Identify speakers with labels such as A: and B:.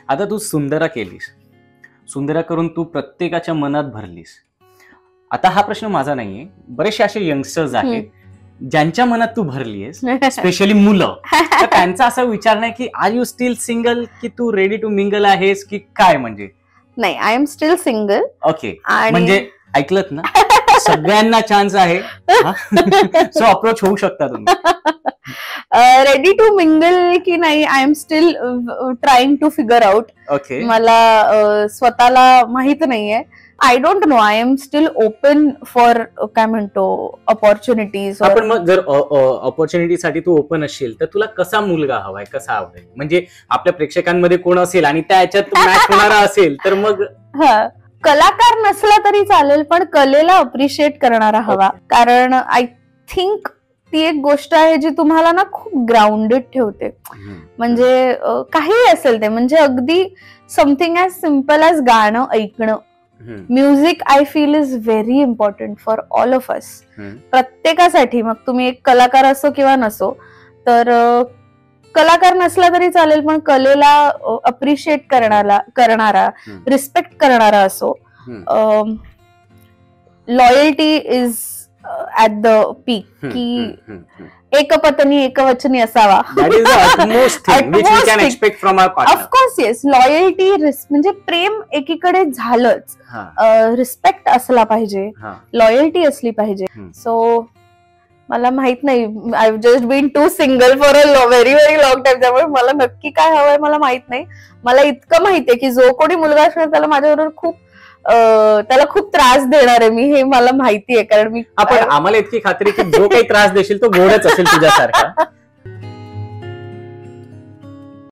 A: आता तू सुंदरा केलीस, सुंदरा करून तू प्रत्येकाच्या मनात भरलीस. आता हा प्रश्न माझा नाहीये, बरेचसे असे यंगस्टर्स आहेत ज्यांच्या मनात तू भरलीयस, स्पेशली मुलं, तर त्यांचा असा विचार नाही की आर यू स्टील सिंगल, की तू रेडी टू मिंगल आहेस की काय? म्हणजे
B: नाही, I am still single.
A: Okay, म्हणजे ऐकलत ना, सगळ्यांना चान्स आहे, सो अप्रोच होऊ शकता तुम्ही.
B: रेडी टू मिंगल की नाही, I am still trying to figure out.
A: Okay,
B: मला स्वतःला माहित नाहीये. I don't know, I am still open for काय म्हणतो अपॉर्च्युनिटीज.
A: आपण मग जर ऑपॉर्च्युनिटीसाठी तू ओपन असशील तर तुला कसा मुलगा हवाय, कसा आवडेल? म्हणजे आपल्या प्रेक्षकांमध्ये कोण असेल आणि त्या ह्याच्यात मॅच होणारा असेल तर मग
B: कलाकार नसला तरी चालेल, पण कलेला अप्रिशिएट करणारा हवा. कारण आय थिंक ती एक गोष्ट आहे जी तुम्हाला ना खूप ग्राउंडेड ठेवते. म्हणजे काही असेल ते, म्हणजे अगदी समथिंग ॲज सिम्पल ॲज गाणं ऐकणं. Music I feel is very important for all of us. प्रत्येकासाठी, मग तुम्ही एक कलाकार असो किंवा नसो. तर कलाकार नसला तरी चालेल, पण कलेला अप्रिशिएट करणारा, रिस्पेक्ट करणारा असो. लॉयल्टी इज ऍट द पीक, की एकपत्नी एकवचनी असावा. ऑफकोर्स येस, लॉयल्टी म्हणजे प्रेम एकीकडे झालंच, रिस्पेक्ट असला पाहिजे, लॉयल्टी असली पाहिजे. सो मला माहित नाही, I have just been to single for a very very long time. त्यामुळे मला नक्की काय हवंय मला माहित नाही. मला इतकं माहितीये की जो कोणी मुलगा असणार त्याला माझ्याबरोबर त्याला खूप त्रास देणार आहे मी, हे मला माहितीये. कारण आम्हाला
A: इतकी खात्री की जो काही त्रास देशील तो गोडच असेल तुझ्यासारखा.